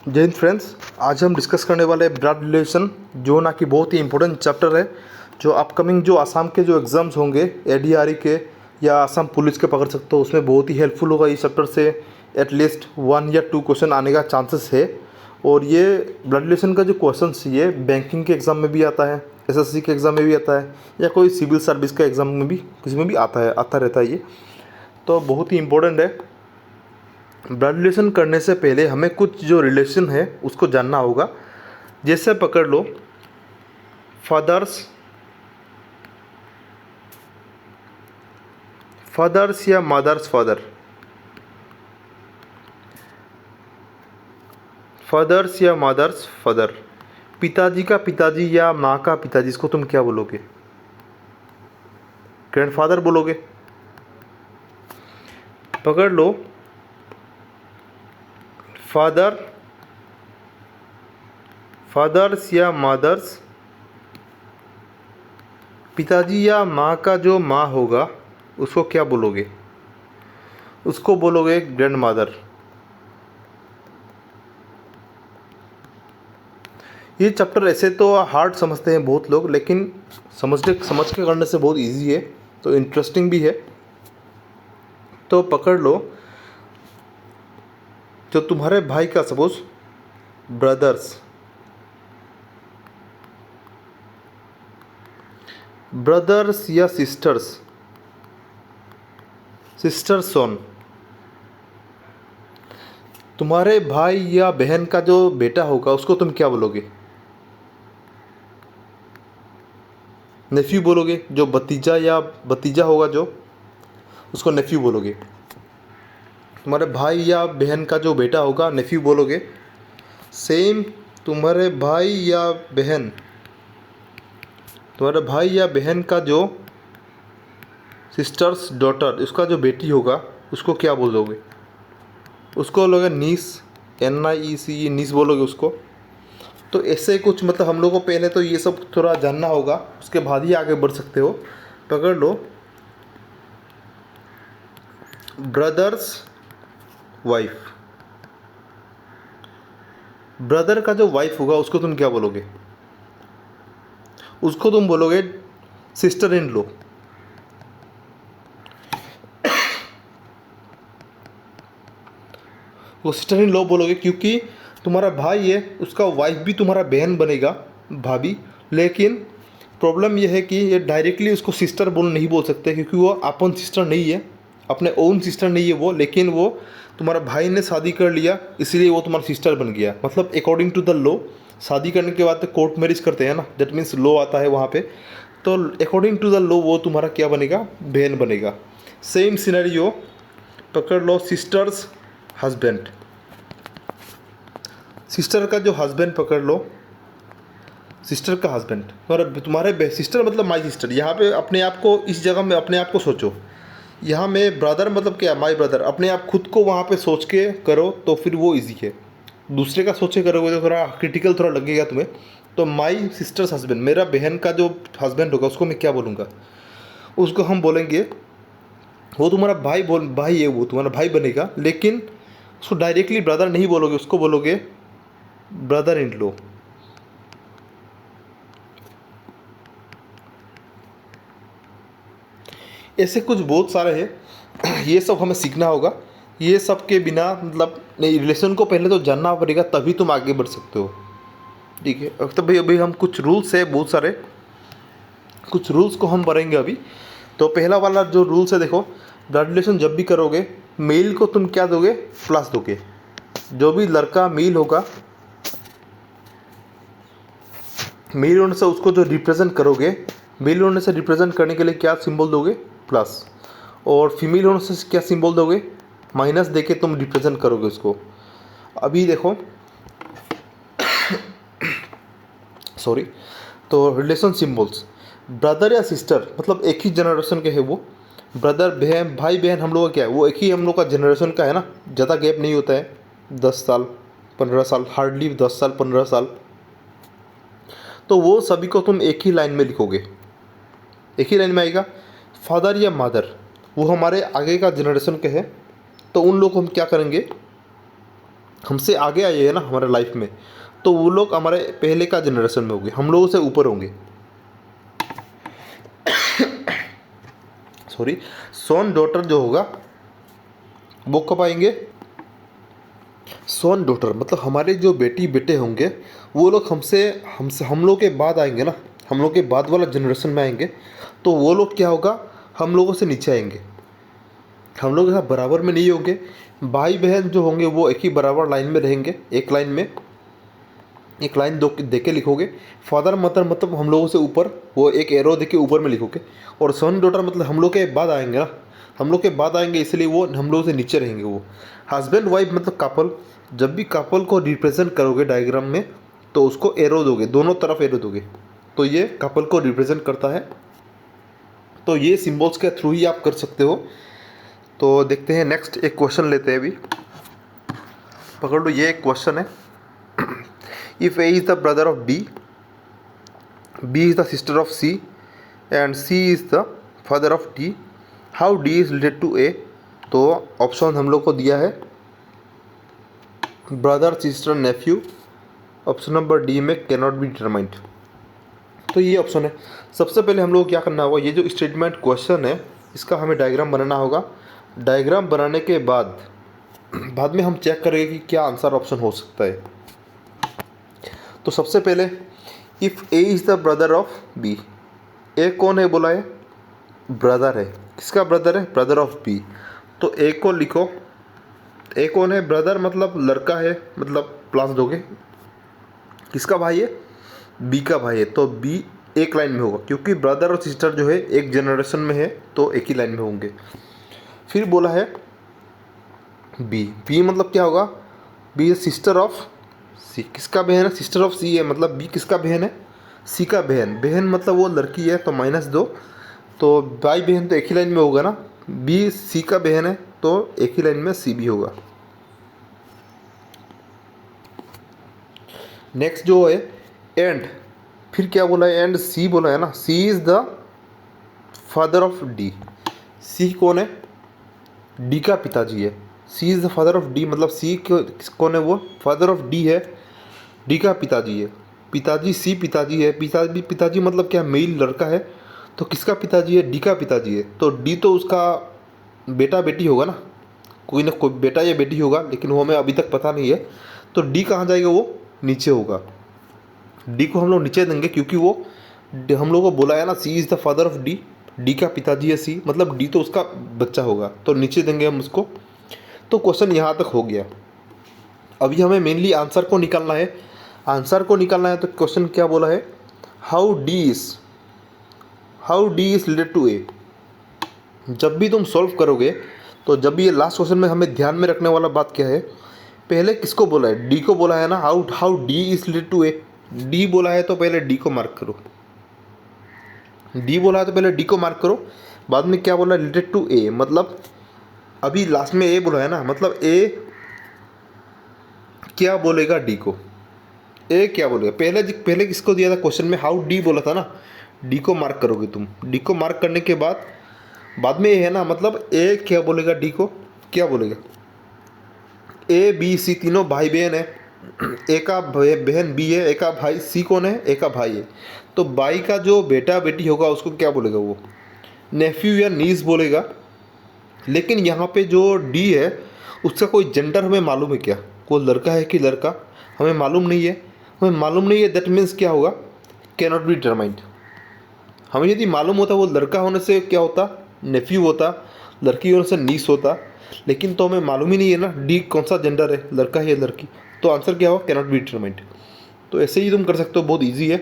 जय हिंद फ्रेंड्स। आज हम डिस्कस करने वाले हैं ब्लड रिलेशन, जो ना कि बहुत ही इंपॉर्टेंट चैप्टर है, जो अपकमिंग जो आसाम के जो एग्ज़ाम्स होंगे एडीआरई के या आसाम पुलिस के पकड़ सकते हो, उसमें बहुत ही हेल्पफुल होगा। इस चैप्टर से एटलीस्ट 1 या 2 क्वेश्चन आने का चांसेस है। और ये ब्लड रिलेशन का जो क्वेश्चन ये बैंकिंग के एग्ज़ाम में भी आता है, एसएससी के एग्ज़ाम में भी आता है, या कोई सिविल सर्विस का एग्ज़ाम में भी किसी में भी आता रहता है ये, तो बहुत ही इंपॉर्टेंट है। ब्लड रिलेशन करने से पहले हमें कुछ जो रिलेशन है उसको जानना होगा। जैसे पकड़ लो फादर्स या मदर्स फादर, फादर्स या मदर्स फादर, पिताजी का पिताजी या माँ का पिताजी, इसको तुम क्या बोलोगे? ग्रैंडफादर बोलोगे। पकड़ लो फादर्स या मदर्स, पिताजी या माँ का जो माँ होगा उसको क्या बोलोगे? उसको बोलोगे ग्रैंड मदर। ये चैप्टर ऐसे तो हार्ड समझते हैं बहुत लोग, लेकिन समझ के करने से बहुत इजी है, तो इंटरेस्टिंग भी है। तो पकड़ लो, जो तुम्हारे भाई का सपोज ब्रदर्स या सिस्टर्स सोन, तुम्हारे भाई या बहन का जो बेटा होगा उसको तुम क्या बोलोगे? नेफ्यू बोलोगे। जो भतीजा होगा जो, उसको नेफ्यू बोलोगे। तुम्हारे भाई या बहन का जो बेटा होगा नेफ्यू बोलोगे। सेम तुम्हारे भाई या बहन का जो सिस्टर्स डॉटर, उसका जो बेटी होगा उसको क्या बोलोगे? उसको बोलोगे नीस, NIEC, नीस बोलोगे उसको। तो ऐसे कुछ, मतलब हम लोग को पहले तो ये सब थोड़ा जानना होगा, उसके बाद ही आगे बढ़ सकते हो। पकड़ लो ब्रदर्स वाइफ, ब्रदर का जो वाइफ होगा उसको तुम क्या बोलोगे? उसको तुम बोलोगे सिस्टर इन लॉ। वो सिस्टर इन लॉ बोलोगे क्योंकि तुम्हारा भाई है, उसका वाइफ भी तुम्हारा बहन बनेगा, भाभी। लेकिन प्रॉब्लम यह है कि ये डायरेक्टली उसको सिस्टर नहीं बोल सकते, क्योंकि वो अपन सिस्टर नहीं है, अपने ओन सिस्टर नहीं है वो। लेकिन वो तुम्हारा भाई ने शादी कर लिया, इसलिए वो तुम्हारा सिस्टर बन गया। मतलब अकॉर्डिंग टू द लॉ, शादी करने के बाद तो कोर्ट मैरिज करते हैं ना, दैट मीन्स लॉ आता है वहाँ पे। तो अकॉर्डिंग टू द लॉ वो तुम्हारा क्या बनेगा? बहन बनेगा। सेम सिनेरियो पकड़ लो सिस्टर्स हस्बैंड, सिस्टर का जो हस्बैंड पकड़ लो, सिस्टर का हस्बैंड, तुम्हारे सिस्टर मतलब माई सिस्टर। यहाँ पे अपने आप को, इस जगह में अपने आप को सोचो। यहाँ में ब्रदर मतलब क्या? My brother. अपने आप खुद को वहाँ पे सोच के करो तो फिर वो इजी है। दूसरे का सोचे करोगे तो थोड़ा क्रिटिकल थोड़ा लगेगा तुम्हें। तो माई सिस्टर्स हस्बैंड, मेरा बहन का जो हस्बैंड होगा उसको मैं क्या बोलूँगा? उसको हम बोलेंगे, वो तुम्हारा भाई है, वो तुम्हारा भाई बनेगा। लेकिन उसको डायरेक्टली ब्रदर नहीं बोलोगे, उसको बोलोगे ब्रदर इन लॉ। ऐसे कुछ बहुत सारे हैं, ये सब हमें सीखना होगा। ये सब के बिना, मतलब नहीं, रिलेशन को पहले तो जानना पड़ेगा, तभी तुम आगे बढ़ सकते हो। ठीक है, तो भाई अभी हम कुछ रूल्स है, बहुत सारे कुछ रूल्स को हम पढ़ेंगे अभी। तो पहला वाला जो रूल्स है, देखो, ब्लड रिलेशन जब भी करोगे, मेल को तुम क्या दोगे? प्लस दोगे। जो भी लड़का मेल होगा, मेल होने से उसको जो रिप्रेजेंट करोगे, मेल होने से रिप्रेजेंट करने के लिए क्या सिंबल दोगे? प्लस। और फीमेल होने से क्या सिंबल दोगे? माइनस देके तुम रिप्रेजेंट करोगे उसको। अभी देखो सॉरी, तो रिलेशन सिंबल्स, ब्रदर या सिस्टर, मतलब एक ही जनरेशन के है वो। ब्रदर बहन, भाई बहन हम लोग का क्या है, वो एक ही हम लोग का जनरेशन का है ना, ज़्यादा गैप नहीं होता है, 10 साल 15 साल, हार्डली 10 साल 15 साल। तो वो सभी को तुम एक ही लाइन में लिखोगे, एक ही लाइन में आएगा। फादर या मदर, वो हमारे आगे का जनरेशन के हैं, तो उन लोग को हम क्या करेंगे? हमसे आगे आए हैं ना हमारे लाइफ में, तो वो लोग हमारे पहले का जनरेशन में होंगे, हम लोगों से ऊपर होंगे। सॉरी, सोन डॉटर जो होगा वो कब आएंगे? सोन डॉटर मतलब हमारे जो बेटी बेटे होंगे वो लोग हम लोग के बाद आएंगे ना, हम लोग के बाद वाला जनरेशन में आएंगे। तो वो लोग क्या होगा, हम लोगों से नीचे आएंगे, हम लोग यहाँ बराबर में नहीं होंगे। भाई बहन जो होंगे वो एक ही बराबर लाइन में रहेंगे, एक लाइन में, एक लाइन दो दे के लिखोगे। फादर मदर मतलब हम लोगों से ऊपर, वो एक एरो दे के ऊपर में लिखोगे। और सन डॉटर मतलब हम लोग के बाद आएंगे ना, हम लोग के बाद आएंगे, इसलिए वो हम लोगों से नीचे रहेंगे। वो हस्बैंड वाइफ मतलब कपल, जब भी कपल को रिप्रेजेंट करोगे डायग्राम में तो उसको एरो दोगे, दोनों तरफ एरो दोगे, तो ये कपल को रिप्रेजेंट करता है। तो ये सिम्बल्स के थ्रू ही आप कर सकते हो। तो देखते हैं नेक्स्ट, एक क्वेश्चन लेते हैं अभी, पकड़ लो, ये एक क्वेश्चन है। If A is the brother of B, B is the sister of C and C is the father of D, how D is related to A. तो ऑप्शन हम लोग को दिया है brother sister nephew, option number D में can not be determined. तो ये option है। सबसे पहले हम लोग को क्या करना होगा, ये जो स्टेटमेंट क्वेश्चन है इसका हमें डायग्राम बनाना होगा। डायग्राम बनाने के बाद में हम चेक करेंगे कि क्या आंसर ऑप्शन हो सकता है। तो सबसे पहले if A is the brother of B, A कौन है बोला है, ब्रदर है, किसका ब्रदर है, ब्रदर ऑफ बी। तो ए को लिखो, ए कौन है, ब्रदर मतलब लड़का है, मतलब प्लस दोगे, किसका भाई है, बी का भाई है। तो बी एक लाइन में होगा, क्योंकि ब्रदर और सिस्टर जो है एक जनरेशन में है तो एक ही लाइन में होंगे। फिर बोला है बी, बी मतलब क्या होगा, बी इज सिस्टर ऑफ सी, किसका बहन है, सिस्टर ऑफ सी है, मतलब बी किसका बहन है, सी का बहन, बहन मतलब वो लड़की है तो -2, तो भाई बहन तो एक ही लाइन में होगा ना, बी सी का बहन है तो एक ही लाइन में सी भी होगा। नेक्स्ट जो है एंड, फिर क्या बोला है, एंड सी बोला है ना, C is the father of D, C कौन है, डी का पिताजी है, C is the father of D मतलब सी कौन है, वो फादर ऑफ डी है, डी का पिताजी है, पिताजी सी पिताजी है, पिताजी मतलब क्या, मेल लड़का है, तो किसका पिताजी है, डी का पिताजी है। तो डी तो उसका बेटा बेटी होगा ना, कोई ना कोई बेटा या बेटी होगा, लेकिन वो हमें अभी तक पता नहीं है। तो डी कहाँ जाएगा, वो नीचे होगा, डी को हम लोग नीचे देंगे, क्योंकि वो हम लोग को बोला है ना C is the father of D, D का पिताजी है सी, मतलब डी तो उसका बच्चा होगा, तो नीचे देंगे हम उसको। तो क्वेश्चन यहाँ तक हो गया। अभी हमें मेनली आंसर को निकालना है, आंसर को निकालना है। तो क्वेश्चन क्या बोला है, how D is related to A. जब भी तुम सॉल्व करोगे, तो जब भी ये लास्ट क्वेश्चन में हमें ध्यान में रखने वाला बात क्या है, पहले किसको बोला है, डी को बोला है ना, how D is related to A, D बोला है तो पहले डी को मार्क करो, डी बोला है तो पहले डी को मार्क करो। बाद में क्या बोला, रिलेटेड टू ए, मतलब अभी लास्ट में ए बोला है ना, मतलब ए क्या बोलेगा डी को, ए क्या बोलेगा, पहले किसको दिया था क्वेश्चन में, हाउ डी बोला था ना, डी को मार्क करोगे तुम, डी को मार्क करने के बाद में ए है ना, मतलब ए क्या बोलेगा, डी को क्या बोलेगा, ए बी सी तीनों भाई बहन है, ए का बहन बी है, ए का भाई सी कौन है, ए का भाई है। तो भाई का जो बेटा बेटी होगा उसको क्या बोलेगा, वो नेफ्यू या नीस बोलेगा। लेकिन यहाँ पे जो डी है उसका कोई जेंडर हमें मालूम है क्या, वो लड़का है कि लड़का, हमें मालूम नहीं है, हमें मालूम नहीं है, दैट मीन्स क्या होगा, कैन नॉट बी डिटरमाइंड। हमें यदि मालूम होता वो लड़का होने से क्या होता, नेफ्यू होता, लड़की होने से नीस होता, लेकिन तो हमें मालूम ही नहीं है ना डी कौन सा जेंडर है, लड़का है या लड़की, तो आंसर क्या होगा, कैन नॉट बी डिटरमाइंड। तो ऐसे ही तुम कर सकते हो, बहुत ईजी है।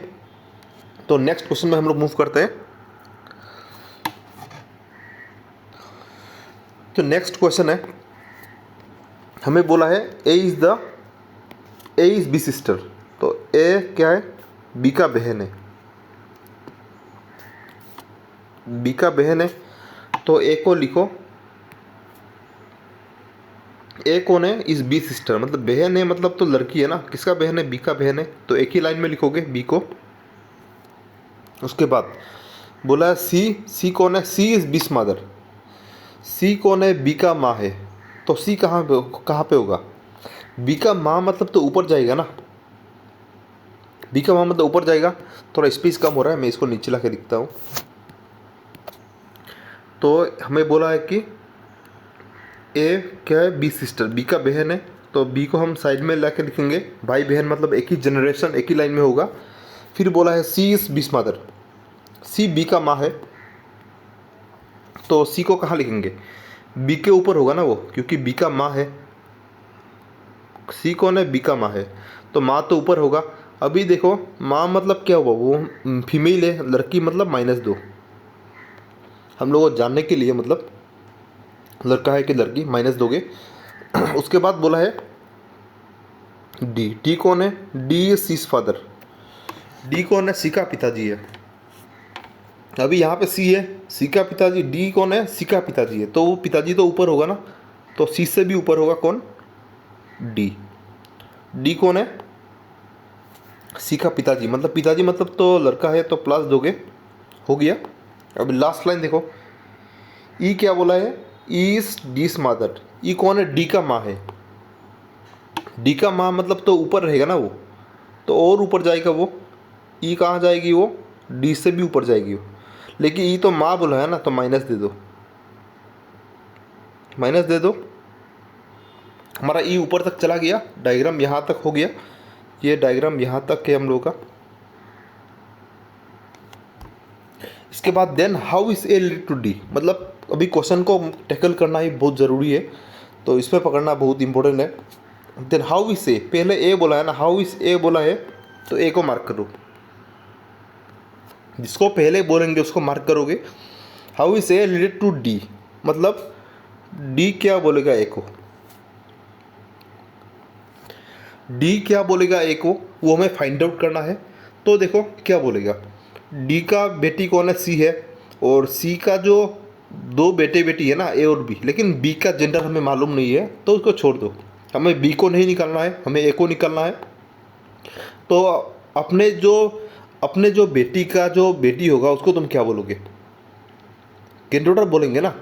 तो नेक्स्ट क्वेश्चन में हम लोग मूव करते हैं। तो नेक्स्ट क्वेश्चन है, हमें बोला है ए इज़ बी सिस्टर, तो ए क्या है, बी का बहन है, बी का बहन है। तो ए को लिखो, ए कौन है, इज़ बी सिस्टर मतलब बहन है, मतलब तो लड़की है ना, किसका बहन है, बी का बहन है, तो एक ही लाइन में लिखोगे बी को। उसके बाद बोला है सी कौन है, सी इज़ बीस मदर, सी कौन है, बी का माँ है, तो सी कहाँ पे होगा, बी का माँ मतलब तो ऊपर जाएगा ना, बी का माँ मतलब ऊपर जाएगा। थोड़ा स्पेस कम हो रहा है, मैं इसको नीचे ला के दिखता हूँ। तो हमें बोला है कि ए क्या है, बी सिस्टर, बी का बहन है। तो बी को हम साइड में ला के लिखेंगे, भाई बहन मतलब एक ही जनरेशन एक ही लाइन में होगा। फिर बोला है सी इज बीस मदर, सी बी का माँ है। तो सी को कहाँ लिखेंगे, बी के ऊपर होगा ना वो, क्योंकि बी का माँ है। सी कौन है, बी का माँ है, तो माँ तो ऊपर होगा। अभी देखो माँ मतलब क्या हुआ, वो फीमेल है, लड़की मतलब -2। हम लोगों को जानने के लिए, मतलब लड़का है कि लड़की, माइनस दोगे। उसके बाद बोला है डी, डी कौन है, D is C's father, D कौन है, सी का पिताजी है। अभी यहाँ पे सी है, सी का पिताजी, डी कौन है, सी का पिताजी है, तो वो पिताजी तो ऊपर होगा ना, तो सी से भी ऊपर होगा कौन, डी। डी कौन है, सी का पिताजी, मतलब पिताजी मतलब तो लड़का है, तो प्लस दोगे, हो गया। अभी लास्ट लाइन देखो, ई क्या बोला है, ई इज डीस मदर, ई कौन है, डी का माँ है। डी का माँ मतलब तो ऊपर रहेगा ना वो, तो और ऊपर जाएगा वो, ई कहाँ जाएगी वो, डी से भी ऊपर जाएगी वो। लेकिन ई तो माँ बोला है ना, तो माइनस दे दो, माइनस दे दो। हमारा ई ऊपर तक चला गया, डायग्राम यहाँ तक हो गया, ये डायग्राम यहाँ तक है हम लोगों का। इसके बाद then how is A related to D, मतलब अभी क्वेश्चन को टैकल करना ही बहुत ज़रूरी है, तो इसमें पकड़ना बहुत इंपॉर्टेंट है। देन हाउ इज ए, पहले ए बोला है ना, हाउ इज ए बोला है, तो ए को मार्क करो, जिसको पहले बोलेंगे उसको मार्क करोगे। How is A related to D, मतलब डी क्या बोलेगा ए को, डी क्या बोलेगा ए को, वो हमें फाइंड आउट करना है। तो देखो क्या बोलेगा, डी का बेटी कौन है, सी है, और सी का जो दो बेटे बेटी है ना, ए और बी, लेकिन बी का जेंडर हमें मालूम नहीं है, तो उसको छोड़ दो। हमें बी को नहीं निकालना है, हमें ए को निकालना है। तो अपने जो बेटी का जो बेटी होगा उसको तुम क्या बोलोगे, ग्रैंडडॉटर बोलेंगे ना।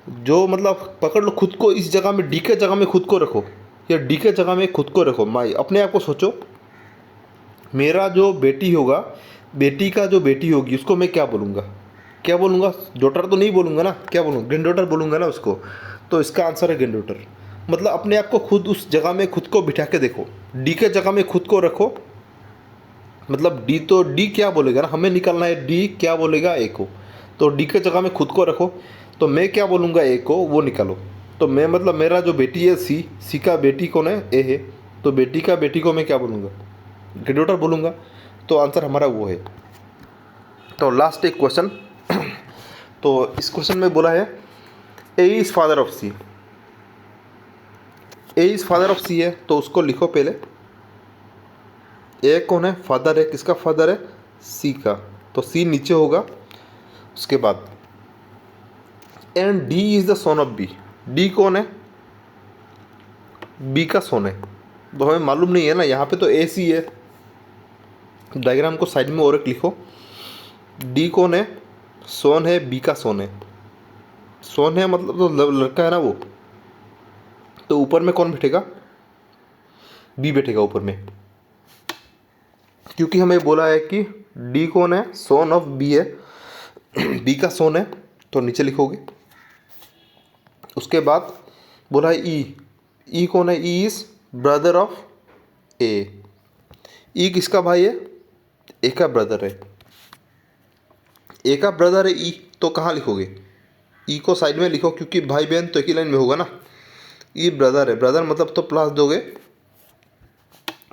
जो मतलब पकड़ लो खुद को, इस जगह में डी के जगह में खुद को रखो, या डी के जगह में खुद को रखो, माई अपने आप को सोचो, मेरा जो बेटी होगा, बेटी का जो बेटी होगी उसको मैं क्या बोलूँगा, क्या बोलूँगा, डॉटर तो नहीं बोलूँगा ना, क्या बोलूँगा, ग्रैंडडॉटर बोलूँगा ना उसको। तो इसका आंसर है ग्रैंडडॉटर। मतलब अपने आप को खुद उस जगह में खुद को बिठा के देखो, डी के जगह में खुद को रखो, मतलब डी, तो डी क्या बोलेगा ना, हमें निकालना है डी क्या बोलेगा ए को, तो डी के जगह में खुद को रखो, तो मैं क्या बोलूँगा ए को, वो निकालो। तो मैं मतलब मेरा जो बेटी है सी, सी का बेटी कौन है, ए है, तो बेटी का बेटी को मैं क्या बोलूँगा, ग्रैंडडॉटर बोलूँगा। तो आंसर हमारा वो है। तो लास्ट एक क्वेश्चन। तो इस क्वेश्चन में बोला है A is father of C, A is father of C है, तो उसको लिखो पहले। ए कौन है, फादर है, किसका फादर है, सी का, तो सी नीचे होगा। उसके बाद and D is the son of B, D कौन है, बी का सन है, तो हमें मालूम नहीं है ना, यहाँ पे तो ए सी है। डायग्राम को साइड में और एक लिखो, डी कौन है, सोन है, बी का सोन है, सोन है मतलब तो लड़का है ना वो, तो ऊपर में कौन बैठेगा, बी बैठेगा ऊपर में, क्योंकि हमें बोला है कि डी कौन है, सोन ऑफ बी है, बी का सोन है, तो नीचे लिखोगे। उसके बाद बोला है ई, ई कौन है, ई इज ब्रदर ऑफ ए, ई किसका भाई है, ए का ब्रदर है, ए का ब्रदर है ई, तो कहाँ लिखोगे, ई को साइड में लिखो, क्योंकि भाई बहन तो एक ही लाइन में होगा ना। ई ब्रदर है, ब्रदर मतलब तो प्लस दोगे,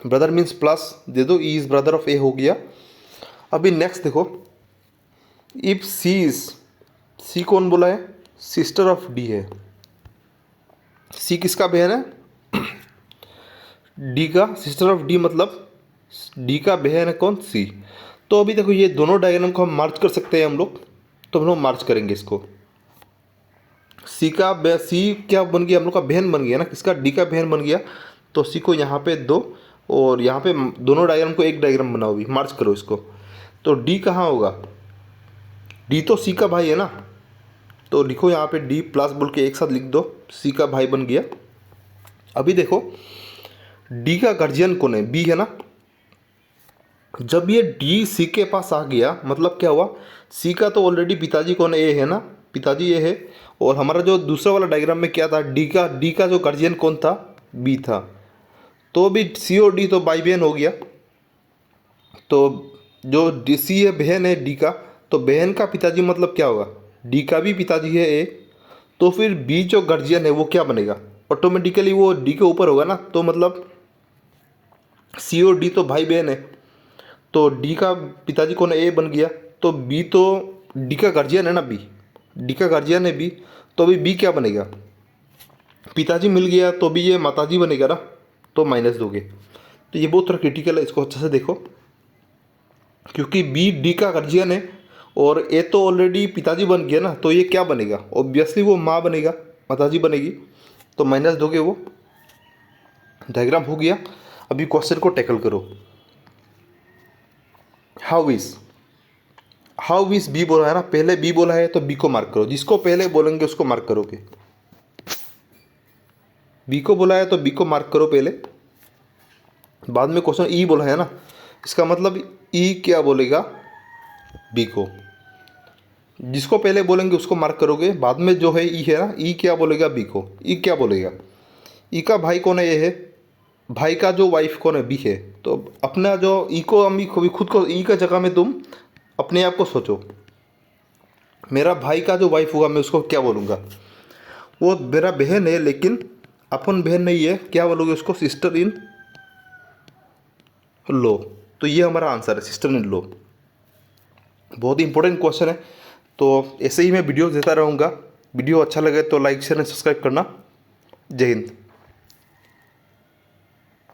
ब्रदर मीन्स प्लस दे दो, ई इज ब्रदर ऑफ ए हो गया। अभी नेक्स्ट देखो, इफ सी इज, सी कौन बोला है, सिस्टर ऑफ डी है, सी किसका बहन है, डी का, सिस्टर ऑफ डी मतलब डी का बहन है कौन, सी। तो अभी देखो ये दोनों डायग्राम को हम मार्च कर सकते हैं हम लोग, तो हम लोग मार्च करेंगे इसको। सी का सी क्या बन गया, हम लोग का बहन बन गया ना, किसका, डी का बहन बन गया, तो सी को यहाँ पे दो, और यहाँ पे दोनों डायग्राम को एक डायग्राम बनाओ, भी मार्च करो इसको। तो डी कहाँ होगा, डी तो सी का भाई है ना, तो लिखो यहाँ पे डी प्लस बोल के एक साथ लिख दो, सी का भाई बन गया। अभी देखो डी का गार्जियन कौन है, बी है ना। जब ये डी सी के पास आ गया मतलब क्या हुआ, सी का तो ऑलरेडी पिताजी कौन है, ए है ना, पिताजी ए है। और हमारा जो दूसरा वाला डायग्राम में क्या था, डी का जो गार्जियन कौन था, बी था। तो भी सी और डी तो भाई बहन हो गया। तो जो डी सी है बहन है डी का, तो बहन का पिताजी मतलब क्या होगा, डी का भी पिताजी है ए। तो फिर बी जो गार्जियन है वो क्या बनेगा, ऑटोमेटिकली वो डी के ऊपर होगा ना। तो मतलब सी और डी तो भाई बहन है, तो डी का पिताजी कौन है, ए बन गया। तो बी तो डी का गार्जियन है ना, बी डी का गार्जियन है बी। तो अभी बी क्या बनेगा, पिताजी मिल गया तो भी ये माताजी बनेगा ना, तो माइनस दोगे। तो ये बहुत थोड़ा क्रिटिकल है, इसको अच्छे से देखो, क्योंकि बी डी का गार्जियन है और ए तो ऑलरेडी पिताजी बन गया ना, तो ये क्या बनेगा, ऑब्वियसली वो माँ बनेगा, माताजी बनेगी। तो माइनस दोगे, वो डायग्राम हो गया। अभी क्वेश्चन को टैकल करो। हाउ इज बी बोला है ना, पहले बी बोला है तो बी को मार्क करो, जिसको पहले बोलेंगे उसको मार्क करोगे। बी को बोला है तो बी को मार्क करो पहले, बाद में क्वेश्चन ई बोला है ना, इसका मतलब ई क्या बोलेगा, बी को। जिसको पहले बोलेंगे उसको मार्क करोगे, बाद में जो है ई है ना, ई क्या बोलेगा, बी को। ई क्या बोलेगा, ई का भाई कौन है, ये है। भाई का जो वाइफ कौन है, बी है। तो अपना जो ई को, अम्मी खुद को ई का जगह में तुम अपने आप को सोचो, मेरा भाई का जो वाइफ होगा मैं उसको क्या बोलूँगा, वो मेरा बहन है लेकिन अपन बहन नहीं है, क्या बोलोगे उसको, सिस्टर इन लॉ। तो ये हमारा आंसर है, सिस्टर इन लॉ। बहुत ही इंपॉर्टेंट क्वेश्चन है। तो ऐसे ही मैं वीडियो देता रहूँगा। वीडियो अच्छा लगे तो लाइक शेयर एंड सब्सक्राइब करना। जय हिंद।